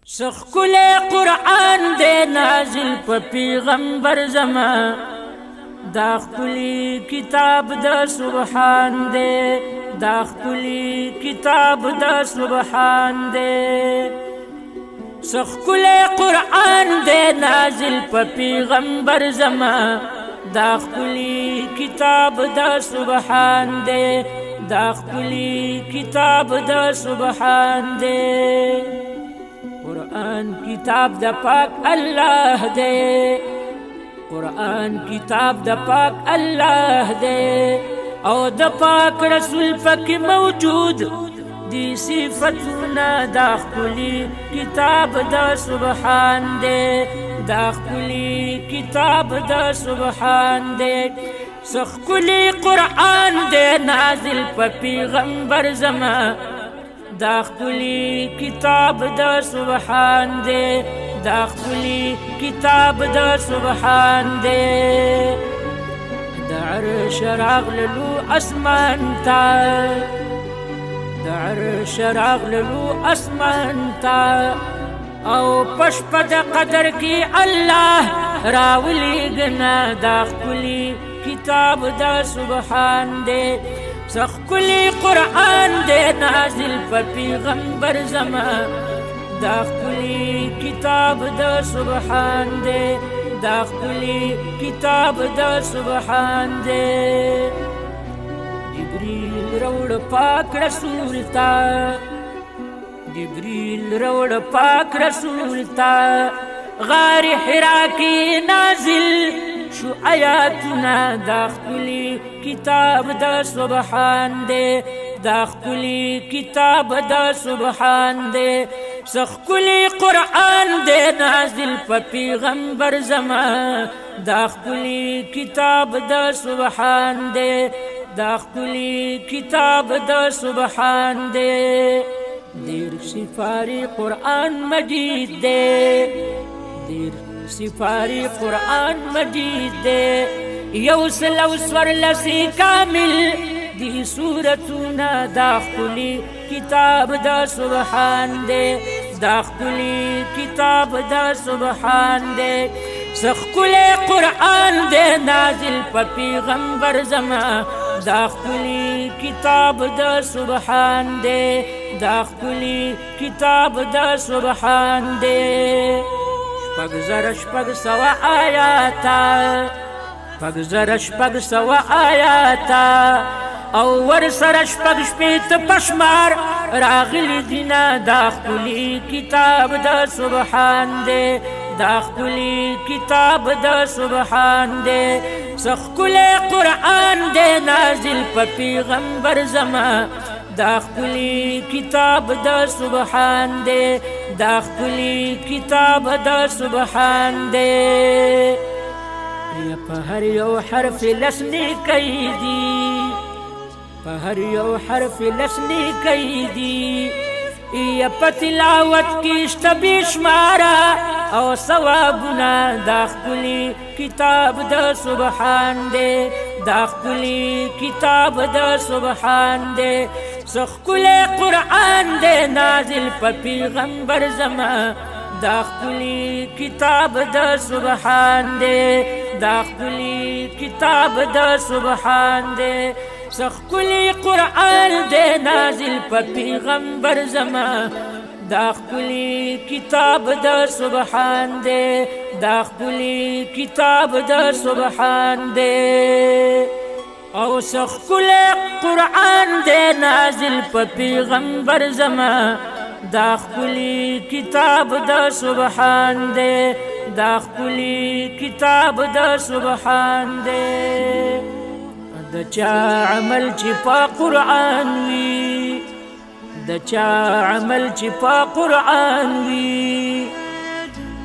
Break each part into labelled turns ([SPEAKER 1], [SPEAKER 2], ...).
[SPEAKER 1] سخکل قرآن دے نازل پا پیغمبر زمان دا خکلی کتاب دا سبحان دے دا خکلی کتاب دا سبحان دے سخکل قرآن دے نازل پا پیغمبر زمان دا خکلی کتاب دا سبحان دے دا خکلی کتاب دا سبحان دے قرآن کتاب دا پاک اللہ دے قرآن کتاب دا پاک اللہ دے او دا پاک رسول پاک موجود دی صفتنا دا خکلی کتاب دا سبحان دے دا خکلی کتاب دا سبحان دے سخکلی قرآن دے نازل پا پیغمبر زمان دا خکلی کتاب دا سبحان دے دا خکلی کتاب دا سبحان دے دا عرش راغللو اسمان تا دا عرش راغللو اسمان تا او پشپد قدر کی اللہ راولی گنا دا خکلی کتاب دا سبحان دے سخکلی قرآن دے نازل پا پیغمبر زمان دا خکلی کتاب دا سبحان دے دا خکلی کتاب دا سبحان دے جبریل روڑ پاک رسول تا جبریل روڑ پاک رسول تا غار حرا کی نازل شو آیاتنا دا خکلی کتاب دا سبحان دے دا خکلی کتاب دا سبحان دے سخکلی قرآن دے نازل پا پیغمبر زمان دا خکلی کتاب دا سبحان دے دا خکلی کتاب دا سبحان دے دیر سفاری قرآن مجید دے دیر سفاری قرآن مجید دے یوصل اوسور لسی کامل دی سورتنا دا خکلی کتاب دا سبحان دے دا خکلی کتاب دا سبحان دے سخکل قرآن دے نازل پا پیغمبر زمان دا خکلی کتاب دا سبحان دے دا خکلی کتاب دا سبحان دے پگ زرش پگ سوا آیاتا پگ زرش پگ سوا آیاتا او ور سرش پگ شپیت پشمار راغلی دینا دا خکلی کتاب دا سبحان دے دا خکلی کتاب دا سبحان دے سخکل قرآن دے نازل پا پیغمبر زمان دا خکلی کتاب دا سبحان دے دا خکلی کتاب دا سبحان دے یا پا ہر یو حرف لسنی کئی دی پا ہر یو حرف لسنی کئی دی یا پا تلاوت کیشت بیشمارا او ثوابنا دا خکلی کتاب دا سبحان دے دا خکلی کتاب دا سبحان دے سخکل قرآن دے نازل پا پیغمبر زمان دا خکلی کتاب دا سبحان دے دا خکلی کتاب دا سبحان دے سخکلی قرآن دے نازل پا پیغمبر زمان دا خکلی کتاب دا سبحان دے دا خکلی کتاب دا سبحان دے او سخکل قرآن دے نازل پا پیغمبر زمان دا خکلی کتاب دا سبحان دے دا خکلی کتاب دا سبحان دے دا چا عمل چی پا قرآن وی دا چا عمل چی پا قرآن وی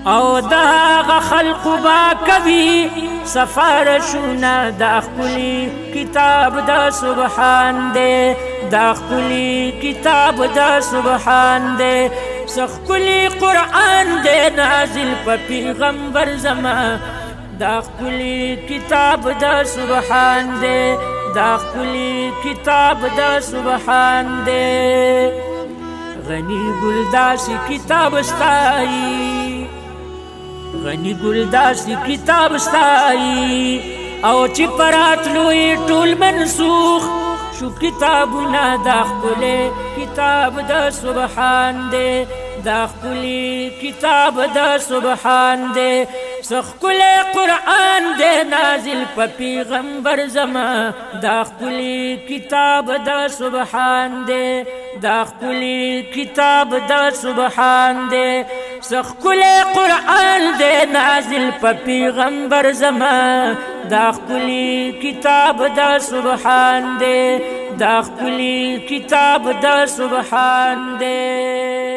[SPEAKER 1] او دا خلق با کبھی سفارشونا دا خکلی کتاب دا سبحان دے دا خکلی کتاب دا سبحان دے سخکلی قرآن دے نازل پا پیغمبر زمان دا خکلی کتاب دا سبحان دے دا خکلی کتاب دا سبحان دے غنی ګلداسي کتاب ستایي غنی ګلداسي کتاب ستایي او چې پراتلو یې ټول منسوخ شو کتابونه دا ښکلی کتاب د سبحان دی دا ښکلی کتاب د سبحان دی څه ښکلی قرآن دی نازل په پیغمبر زما دا ښکلی کتاب د سبحان دی دا ښکلی کتاب د سبحان دی څه ښکلی قرآن دی نازل په پیغمبر زما دا ښکلی کتاب د سبحان دی دا ښکلی کتاب د سبحان دی